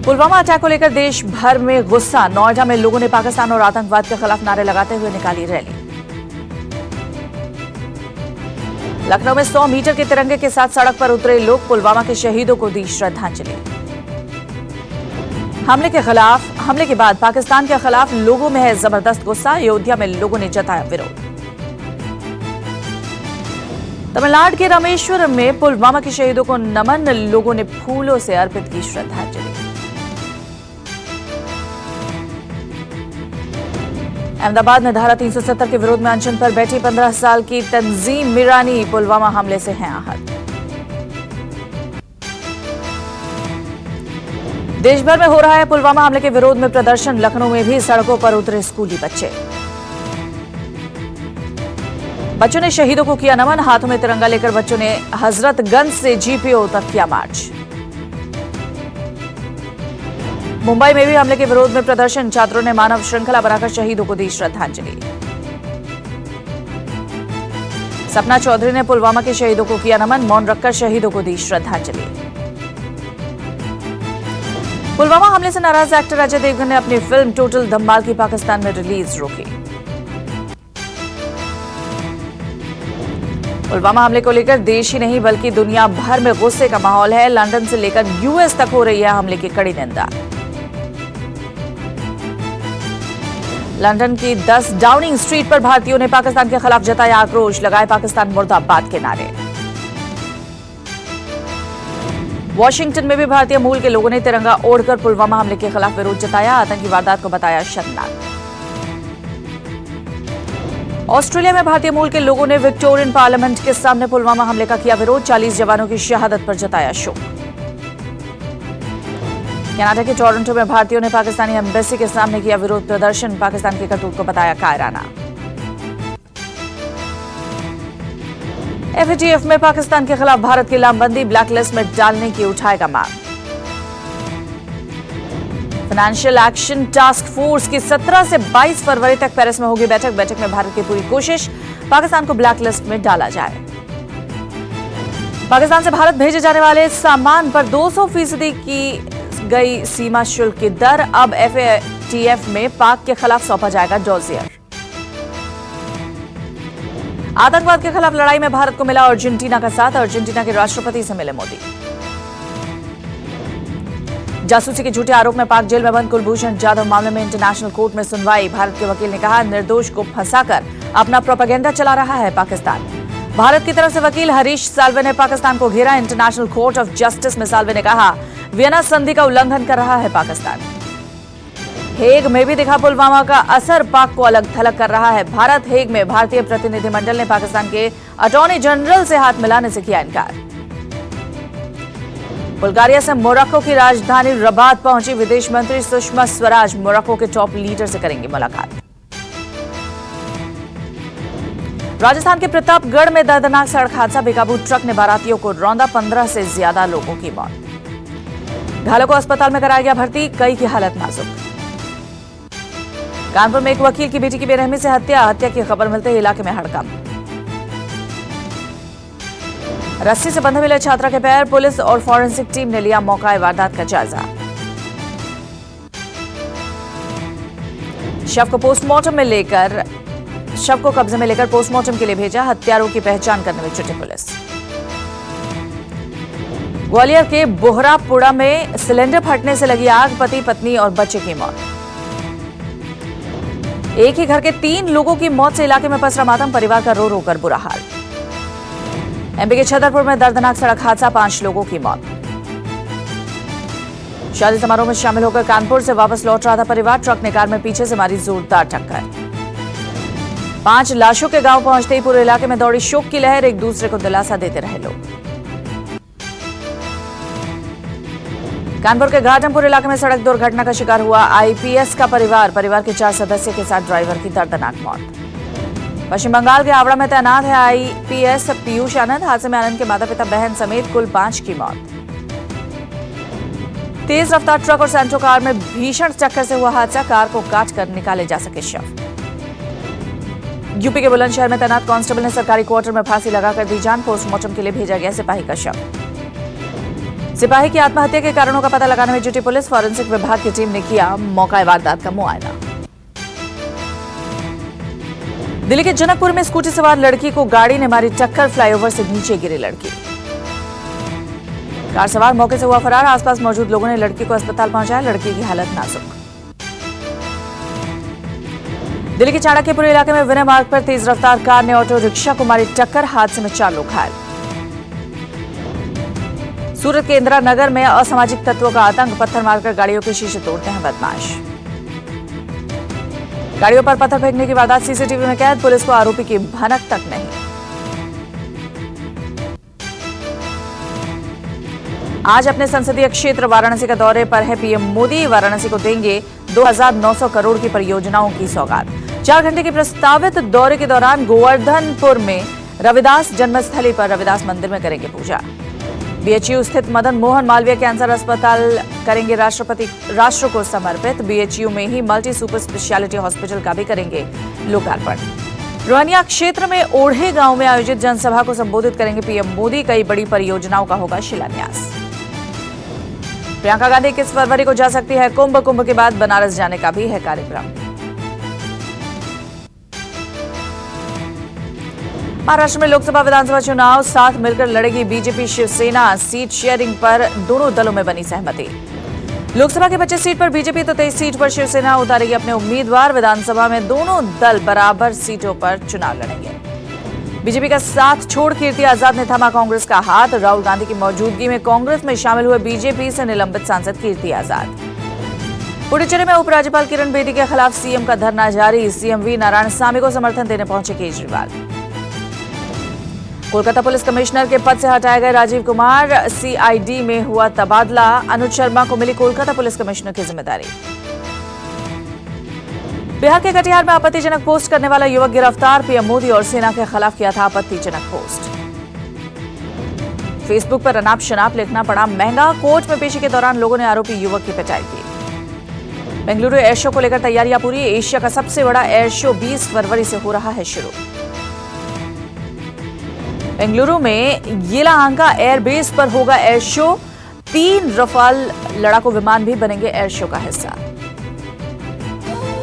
Pulwama attack को लेकर देश भर में गुस्सा। नोएडा में लोगों ने पाकिस्तान और आतंकवाद के खिलाफ नारे लगाते हुए निकाली रैली। लखनऊ में 100 मीटर के तिरंगे के साथ सड़क पर उतरे लोग। पुलवामा के शहीदों को दी श्रद्धांजलि। हमले के बाद पाकिस्तान के खिलाफ लोगों में है जबरदस्त गुस्सा। अयोध्या में लोगों ने जताया विरोध। तमिलनाडु के रामेश्वरम में पुलवामा के शहीदों को नमन। लोगों ने फूलों से अर्पित की श्रद्धांजलि। अहमदाबाद में धारा 370 के विरोध में अनशन पर बैठी 15 साल की तंजीम मीरानी पुलवामा हमले से हैं आहत। देश भर में हो रहा है पुलवामा हमले के विरोध में प्रदर्शन। लखनऊ में भी सड़कों पर उतरे स्कूली बच्चों ने शहीदों को किया नमन। हाथों में तिरंगा लेकर बच्चों ने हजरतगंज से जीपीओ तक किया मार्च। मुंबई में भी हमले के विरोध में प्रदर्शन। छात्रों ने मानव श्रृंखला बनाकर शहीदों को दी श्रद्धांजलि। सपना चौधरी ने पुलवामा के शहीदों को किया नमन। मौन रखकर शहीदों को दी श्रद्धांजलि। पुलवामा हमले से नाराज एक्टर अजय देवगन ने अपनी फिल्म टोटल धमाल की पाकिस्तान में रिलीज रोकी। पुलवामा हमले को लेकर देश ही नहीं बल्कि दुनिया भर में गुस्से का माहौल है। लंदन से लेकर यूएस तक हो रही है हमले की कड़ी निंदा। लंदन की 10 डाउनिंग स्ट्रीट पर भारतीयों ने पाकिस्तान के खिलाफ जताया आक्रोश। लगाए पाकिस्तान मुर्दाबाद के नारे। वॉशिंगटन में भी भारतीय मूल के लोगों ने तिरंगा ओढ़कर पुलवामा हमले के खिलाफ विरोध जताया। आतंकी वारदात को बताया शर्मनाक। ऑस्ट्रेलिया में भारतीय मूल के लोगों ने विक्टोरियन पार्लियामेंट के सामने पुलवामा हमले का किया विरोध। 40 जवानों की शहादत पर जताया शोक। कनाडा के टोरंटो में भारतीयों ने पाकिस्तानी एम्बेसी के सामने किया विरोध प्रदर्शन। पाकिस्तान के करतूत को बताया कायराना। एफएटीएफ में पाकिस्तान के खिलाफ भारत की लामबंदी। ब्लैकलिस्ट में डालने की उठाएगा मांग। फाइनेंशियल एक्शन टास्क फोर्स की 17 से 22 फरवरी तक पेरिस में होगी बैठक। बैठक में भारत की पूरी कोशिश पाकिस्तान को ब्लैकलिस्ट में डाला जाए। पाकिस्तान से भारत भेजे जाने वाले सामान पर 200% की गई सीमा शुल्क की दर। अब एफएटीएफ में पाक के खिलाफ सौंपा जाएगा डोजियर। आतंकवाद के खिलाफ लड़ाई में भारत को मिला अर्जेंटीना का साथ। अर्जेंटीना के राष्ट्रपति से मिले मोदी। जासूसी के झूठे आरोप में पाक जेल में बंद कुलभूषण जाधव मामले में इंटरनेशनल कोर्ट में सुनवाई। भारत के वकील ने कहा निर्दोष को फंसाकर अपना प्रोपेगेंडा चला रहा है पाकिस्तान। भारत की तरफ से वकील हरीश साल्वे ने पाकिस्तान को घेरा। इंटरनेशनल कोर्ट ऑफ जस्टिस में साल्वे ने कहा वियना संधि का उल्लंघन कर रहा है पाकिस्तान। हेग में भी दिखा पुलवामा का असर। पाक को अलग थलग कर रहा है भारत। हेग में भारतीय प्रतिनिधिमंडल ने पाकिस्तान के अटॉर्नी जनरल से हाथ मिलाने से किया इनकार। बुल्गारिया से मोरक्को की राजधानी रबात पहुंची विदेश मंत्री सुषमा स्वराज। मोरक्को के टॉप लीडर से करेंगी मुलाकात। राजस्थान के प्रतापगढ़ में दर्दनाक सड़क हादसा। बेकाबू ट्रक ने बारातियों को रौंदा। 15 से ज्यादा लोगों की मौत। घायलों को अस्पताल में कराया गया भर्ती। कई की हालत नाजुक। कानपुर में एक वकील की बेटी की बेरहमी से हत्या की खबर मिलते ही इलाके में हड़कंप। रस्सी से बंधे मिले छात्रा के पैर। पुलिस और फॉरेंसिक टीम ने लिया मौका वारदात का जायजा। शव को कब्जे में लेकर पोस्टमार्टम के लिए भेजा। हत्यारों की पहचान करने में जुटी पुलिस। ग्वालियर के बोहरापुड़ा में सिलेंडर फटने से लगी आग। पति पत्नी और बच्चे की मौत। एक ही घर के 3 लोगों की मौत से इलाके में पसरा मातम। परिवार का रो रो कर बुरा हाल। एमपी के छतरपुर में दर्दनाक सड़क हादसा। 5 लोगों की मौत। शादी समारोह में शामिल होकर कानपुर से वापस लौट रहा था परिवार। ट्रक ने कार में पीछे से मारी जोरदार टक्कर। 5 लाशों के गांव पहुंचते ही पूरे इलाके में दौड़ी शोक की लहर। एक दूसरे को दिलासा देते रहे लोग। कानपुर के घाटमपुर इलाके में सड़क दुर्घटना का शिकार हुआ आईपीएस का परिवार के 4 सदस्य के साथ ड्राइवर की दर्दनाक मौत। पश्चिम बंगाल के आवड़ा में तैनात है आईपीएस पीयूष आनंद। हादसे में आनंद के माता पिता बहन समेत कुल 5 की मौत। तेज रफ्तार ट्रक और सेंट्रो कार में भीषण टक्कर से हुआ हादसा। कार को काट कर निकाले जा सके शव। यूपी के बुलंदशहर में तैनात कांस्टेबल ने सरकारी क्वार्टर में फांसी लगाकर दी जान। पोस्टमार्टम के लिए भेजा गया सिपाही का शव। सिपाही की आत्महत्या के कारणों का पता लगाने में जुटी पुलिस। फॉरेंसिक विभाग की टीम ने किया मौका वारदात का मुआयना। दिल्ली के जनकपुर में स्कूटी सवार लड़की को गाड़ी ने मारी टक्कर, फ्लाईओवर से नीचे गिरी लड़की। कार सवार मौके से हुआ फरार। आसपास मौजूद लोगों ने लड़की को अस्पताल पहुंचाया। लड़की की हालत नाजुक। दिल्ली के चाणक्यपुर इलाके में विनय मार्ग पर तेज रफ्तार कार ने ऑटो रिक्शा को मारी टक्कर, हादसे में 4 लोग घायल। सूरत के इंदिरा नगर में असामाजिक तत्वों का आतंक, पत्थर मारकर गाड़ियों के शीशे तोड़ते हैं बदमाश। गाड़ियों पर पत्थर फेंकने की वारदात सीसीटीवी में कैद, पुलिस को आरोपी की भनक तक नहीं। आज अपने संसदीय क्षेत्र वाराणसी का दौरे पर है पीएम मोदी। वाराणसी को देंगे 2,900 करोड़ की परियोजनाओं की सौगात। 4 घंटे के प्रस्तावित दौरे के दौरान गोवर्धनपुर में रविदास जन्मस्थली पर रविदास मंदिर में करेंगे पूजा। बीएचयू स्थित मदन मोहन मालवीय कैंसर अस्पताल करेंगे राष्ट्र को समर्पित। बीएचयू में ही मल्टी सुपर स्पेशलिटी हॉस्पिटल का भी करेंगे लोकार्पण। रोहनिया क्षेत्र में ओढ़े गांव में आयोजित जनसभा को संबोधित करेंगे पीएम मोदी। कई बड़ी परियोजनाओं का होगा शिलान्यास। प्रियंका गांधी 21 फरवरी को जा सकती है कुंभ के बाद बनारस जाने का भी है कार्यक्रम। महाराष्ट्र में लोकसभा विधानसभा चुनाव साथ मिलकर लड़ेगी बीजेपी शिवसेना। सीट शेयरिंग पर दोनों दलों में बनी सहमति। लोकसभा के 25 सीट पर बीजेपी तो 23 सीट पर शिवसेना उतारेगी अपने उम्मीदवार। विधानसभा में दोनों दल बराबर सीटों पर चुनाव लड़ेंगे। बीजेपी का साथ छोड़ कीर्ति आजाद ने थमा कांग्रेस का हाथ। राहुल गांधी की मौजूदगी में कांग्रेस में शामिल हुए बीजेपी से निलंबित सांसद कीर्ति आजाद। पुडुचेरी में उपराज्यपाल किरण बेदी के खिलाफ सीएम का धरना जारी। सीएम वी नारायणसामी को समर्थन देने पहुंचे केजरीवाल। कोलकाता पुलिस कमिश्नर के पद से हटाए गए राजीव कुमार। सीआईडी में हुआ तबादला। अनुज शर्मा को मिली कोलकाता पुलिस कमिश्नर की जिम्मेदारी। बिहार के कटिहार में आपत्तिजनक पोस्ट करने वाला युवक गिरफ्तार। पीएम मोदी और सेना के खिलाफ किया था आपत्तिजनक पोस्ट। फेसबुक पर अनाप शनाप लिखना पड़ा महंगा। कोर्ट में पेशी के दौरान लोगों ने आरोपी युवक की पिटाई की। बेंगलुरु एयर शो को लेकर तैयारियां पूरी। एशिया का सबसे बड़ा एयर शो 20 फरवरी से हो रहा है शुरू। बेंगलुरु में येलाहांका एयरबेस पर होगा एयर शो। 3 रफाल लड़ाकू विमान भी बनेंगे एयर शो का हिस्सा।